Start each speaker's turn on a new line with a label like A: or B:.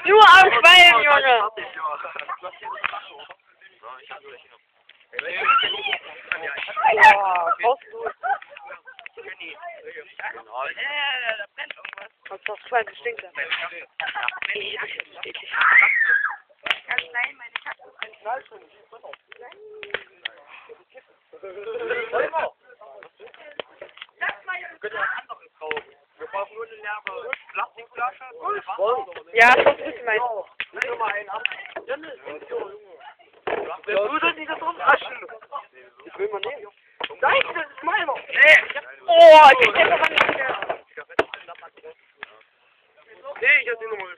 A: Nur am Schwein, Junge! Was ist das für ein Stinker?
B: Wir brauchen nur eine leere Plastikflasche.
A: Ja, das ist mein.
B: Nimm mal einen ab. Du sollst nicht das rumraschen. Ich will mal nehmen. Nein, das ist meiner.
A: Oh, ich krieg den aber nicht mehr.
B: Nee, ich hab den nochmal.